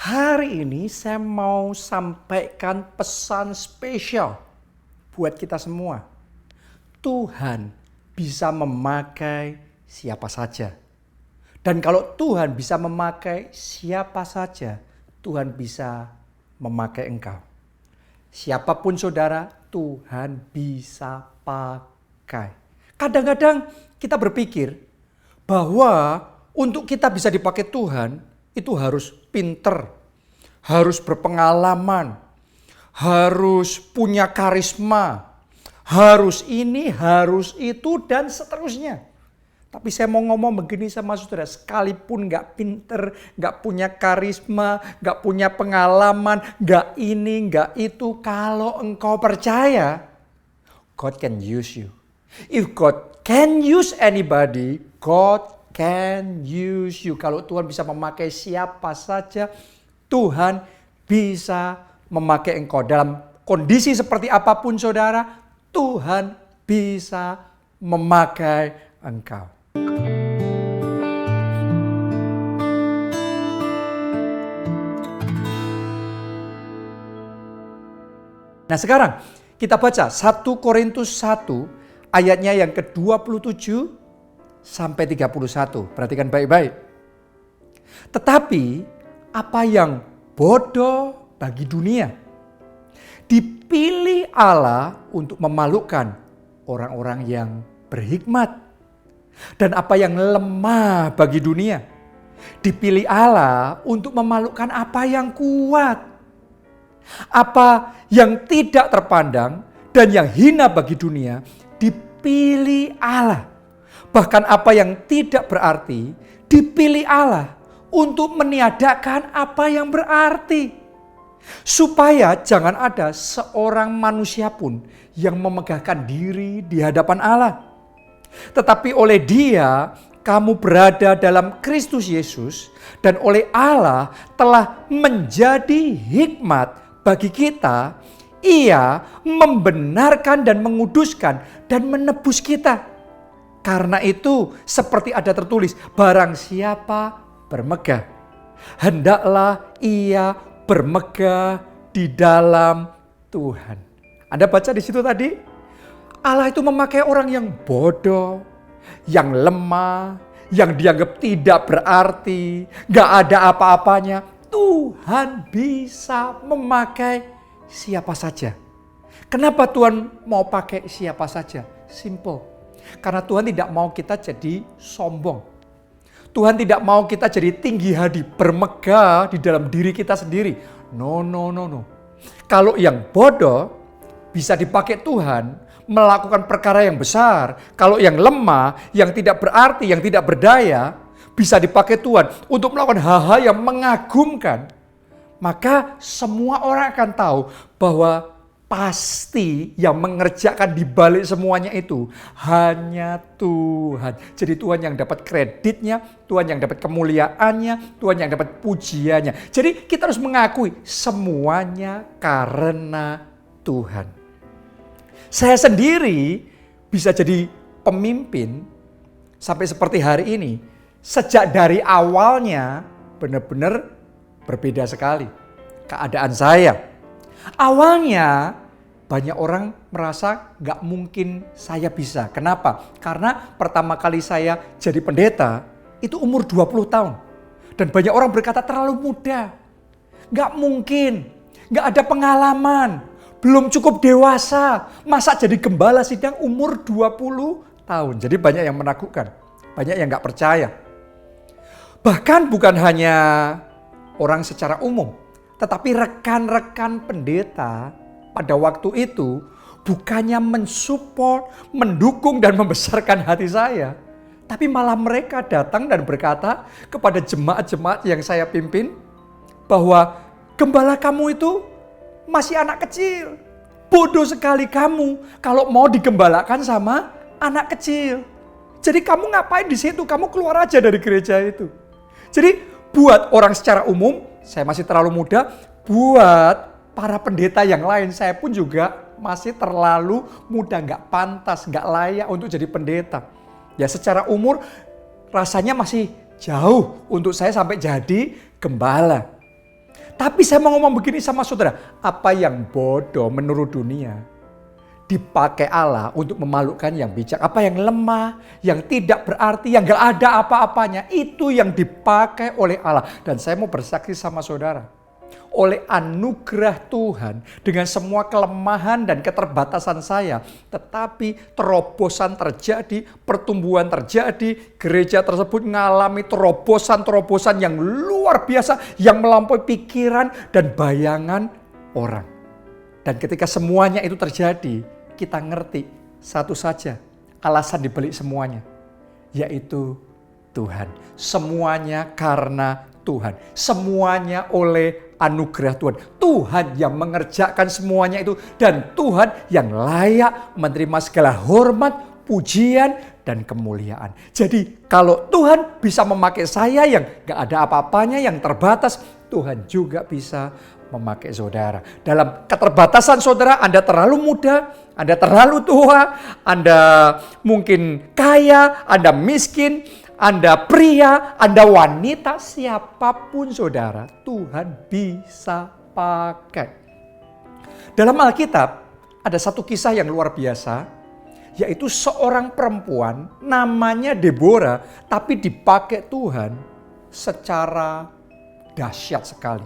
Hari ini saya mau sampaikan pesan spesial buat kita semua. Tuhan bisa memakai siapa saja. Dan kalau Tuhan bisa memakai siapa saja, Tuhan bisa memakai engkau. Siapapun saudara, Tuhan bisa pakai. Kadang-kadang kita berpikir bahwa untuk kita bisa dipakai Tuhan, itu harus pinter, harus berpengalaman, harus punya karisma, harus ini, harus itu, dan seterusnya. Tapi saya mau ngomong begini sama saudara, sekalipun gak pinter, gak punya karisma, gak punya pengalaman, gak ini, gak itu, kalau engkau percaya, God can use you. If God can use anybody, God can use you. Kalau Tuhan bisa memakai siapa saja, Tuhan bisa memakai engkau. Dalam kondisi seperti apapun saudara, Tuhan bisa memakai engkau. Nah sekarang kita baca 1 Korintus 1 ayatnya yang ke-27 sampai 31. Perhatikan baik-baik. Tetapi apa yang bodoh bagi dunia dipilih Allah untuk memalukan orang-orang yang berhikmat. Dan apa yang lemah bagi dunia dipilih Allah untuk memalukan apa yang kuat. Apa yang tidak terpandang dan yang hina bagi dunia dipilih Allah. Bahkan apa yang tidak berarti dipilih Allah untuk meniadakan apa yang berarti. Supaya jangan ada seorang manusia pun yang memegahkan diri di hadapan Allah. Tetapi oleh Dia kamu berada dalam Kristus Yesus dan oleh Allah telah menjadi hikmat bagi kita. Ia membenarkan dan menguduskan dan menebus kita. Karena itu seperti ada tertulis, barang siapa bermegah, hendaklah ia bermegah di dalam Tuhan. Anda baca di situ tadi, Allah itu memakai orang yang bodoh, yang lemah, yang dianggap tidak berarti, gak ada apa-apanya. Tuhan bisa memakai siapa saja. Kenapa Tuhan mau pakai siapa saja? Simple. Karena Tuhan tidak mau kita jadi sombong. Tuhan tidak mau kita jadi tinggi hati, bermegah di dalam diri kita sendiri. No. Kalau yang bodoh bisa dipakai Tuhan melakukan perkara yang besar. Kalau yang lemah, yang tidak berarti, yang tidak berdaya, bisa dipakai Tuhan untuk melakukan hal-hal yang mengagumkan. Maka semua orang akan tahu bahwa pasti yang mengerjakan di balik semuanya itu hanya Tuhan. Jadi Tuhan yang dapat kreditnya, Tuhan yang dapat kemuliaannya, Tuhan yang dapat pujiannya. Jadi kita harus mengakui semuanya karena Tuhan. Saya sendiri bisa jadi pemimpin sampai seperti hari ini. Sejak dari awalnya benar-benar berbeda sekali keadaan saya. Awalnya banyak orang merasa gak mungkin saya bisa. Kenapa? Karena pertama kali saya jadi pendeta itu umur 20 tahun. Dan banyak orang berkata terlalu muda. Gak mungkin, gak ada pengalaman, belum cukup dewasa. Masa jadi gembala sidang umur 20 tahun. Jadi banyak yang menakutkan, banyak yang gak percaya. Bahkan bukan hanya orang secara umum, tetapi rekan-rekan pendeta pada waktu itu bukannya mensupport, mendukung dan membesarkan hati saya. Tapi malah mereka datang dan berkata kepada jemaat-jemaat yang saya pimpin bahwa gembala kamu itu masih anak kecil. Bodoh sekali kamu kalau mau digembalakan sama anak kecil. Jadi kamu ngapain di situ? Kamu keluar aja dari gereja itu. Jadi buat orang secara umum, saya masih terlalu muda. Buat para pendeta yang lain, saya pun juga masih terlalu muda, gak pantas, gak layak untuk jadi pendeta. Ya secara umur rasanya masih jauh untuk saya sampai jadi gembala. Tapi saya mau ngomong begini sama saudara, apa yang bodoh menurut dunia dipakai Allah untuk memalukan yang bijak. Apa yang lemah, yang tidak berarti, yang gak ada apa-apanya, itu yang dipakai oleh Allah. Dan saya mau bersaksi sama saudara, oleh anugerah Tuhan, dengan semua kelemahan dan keterbatasan saya, tetapi terobosan terjadi, pertumbuhan terjadi, gereja tersebut mengalami terobosan-terobosan yang luar biasa, yang melampaui pikiran dan bayangan orang. Dan ketika semuanya itu terjadi, kita ngerti satu saja alasan dibalik semuanya, yaitu Tuhan. Semuanya karena Tuhan. Semuanya oleh anugerah Tuhan. Tuhan yang mengerjakan semuanya itu. Dan Tuhan yang layak menerima segala hormat, pujian, dan kemuliaan. Jadi kalau Tuhan bisa memakai saya yang gak ada apa-apanya, yang terbatas, Tuhan juga bisa memakai saudara. Dalam keterbatasan saudara, Anda terlalu muda, Anda terlalu tua, Anda mungkin kaya, Anda miskin, Anda pria, Anda wanita, siapapun saudara, Tuhan bisa pakai. Dalam Alkitab ada satu kisah yang luar biasa, yaitu seorang perempuan namanya Deborah, tapi dipakai Tuhan secara dahsyat sekali.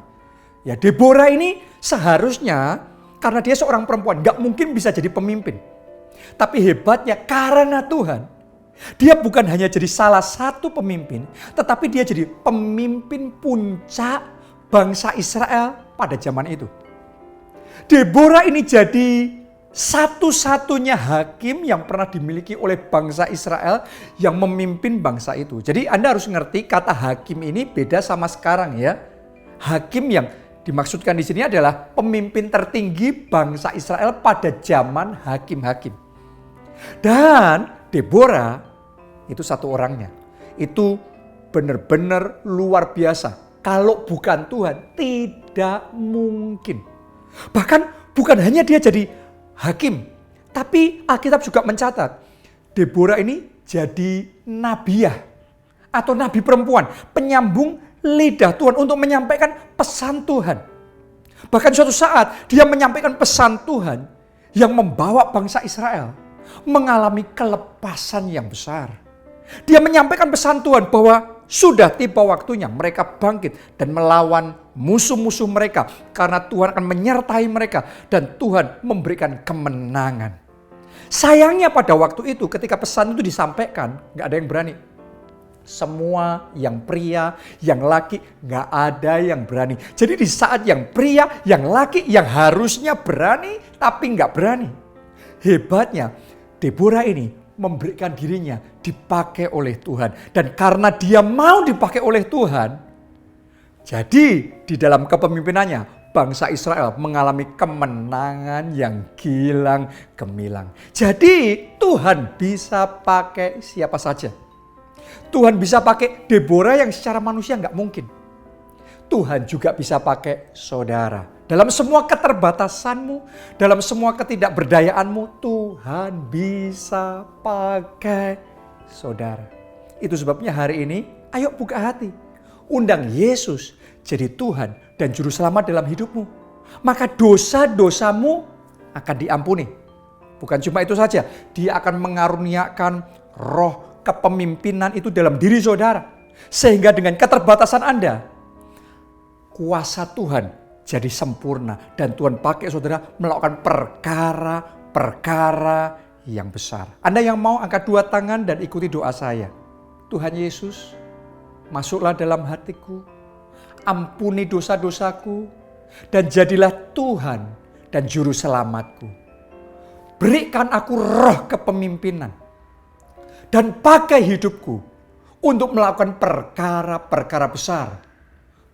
Ya, Deborah ini seharusnya karena dia seorang perempuan gak mungkin bisa jadi pemimpin. Tapi hebatnya karena Tuhan, dia bukan hanya jadi salah satu pemimpin, tetapi dia jadi pemimpin puncak bangsa Israel pada zaman itu. Deborah ini jadi satu-satunya hakim yang pernah dimiliki oleh bangsa Israel yang memimpin bangsa itu. Jadi Anda harus ngerti kata hakim ini beda sama sekarang ya. Hakim yang dimaksudkan di sini adalah pemimpin tertinggi bangsa Israel pada zaman hakim-hakim. Dan Deborah itu satu orangnya. Itu benar-benar luar biasa. Kalau bukan Tuhan, tidak mungkin. Bahkan bukan hanya dia jadi hakim, tapi Alkitab juga mencatat Deborah ini jadi nabiah atau nabi perempuan, penyambung lidah Tuhan untuk menyampaikan pesan Tuhan. Bahkan suatu saat dia menyampaikan pesan Tuhan yang membawa bangsa Israel mengalami kelepasan yang besar. Dia menyampaikan pesan Tuhan bahwa sudah tiba waktunya mereka bangkit dan melawan musuh-musuh mereka. Karena Tuhan akan menyertai mereka dan Tuhan memberikan kemenangan. Sayangnya pada waktu itu ketika pesan itu disampaikan, gak ada yang berani. Semua yang pria, yang laki, gak ada yang berani. Jadi di saat yang pria, yang laki, yang harusnya berani, tapi gak berani. Hebatnya, Deborah ini memberikan dirinya dipakai oleh Tuhan. Dan karena dia mau dipakai oleh Tuhan, jadi di dalam kepemimpinannya, bangsa Israel mengalami kemenangan yang gilang gemilang. Jadi Tuhan bisa pakai siapa saja. Tuhan bisa pakai Deborah yang secara manusia nggak mungkin. Tuhan juga bisa pakai saudara. Dalam semua keterbatasanmu, dalam semua ketidakberdayaanmu, Tuhan bisa pakai saudara. Itu sebabnya hari ini, ayo buka hati. Undang Yesus jadi Tuhan dan Juru Selamat dalam hidupmu. Maka dosa-dosamu akan diampuni. Bukan cuma itu saja, Dia akan mengaruniakan roh kepemimpinan itu dalam diri saudara. Sehingga dengan keterbatasan Anda, kuasa Tuhan jadi sempurna. Dan Tuhan pakai saudara melakukan perkara-perkara yang besar. Anda yang mau angkat dua tangan dan ikuti doa saya. Tuhan Yesus, masuklah dalam hatiku. Ampuni dosa-dosaku. Dan jadilah Tuhan dan Juru Selamatku. Berikan aku roh kepemimpinan. Dan pakai hidupku untuk melakukan perkara-perkara besar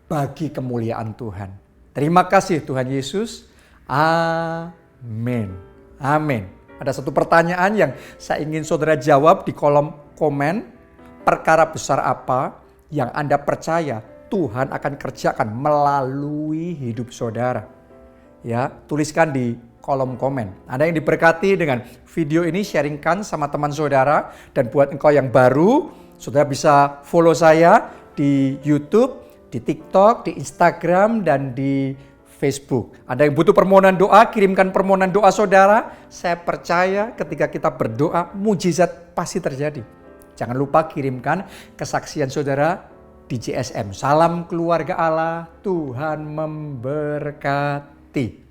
bagi kemuliaan Tuhan. Terima kasih Tuhan Yesus. Amin. Amin. Ada satu pertanyaan yang saya ingin saudara jawab di kolom komen. Perkara besar apa yang Anda percaya Tuhan akan kerjakan melalui hidup saudara? Ya, tuliskan di kolom komen. Anda yang diberkati dengan video ini, sharingkan sama teman saudara. Dan buat engkau yang baru, saudara bisa follow saya di YouTube, di di TikTok, di Instagram, dan di Facebook. Ada yang butuh permohonan doa, kirimkan permohonan doa saudara. Saya percaya ketika kita berdoa, mujizat pasti terjadi. Jangan lupa kirimkan kesaksian saudara di GSM. Salam keluarga Allah, Tuhan memberkati.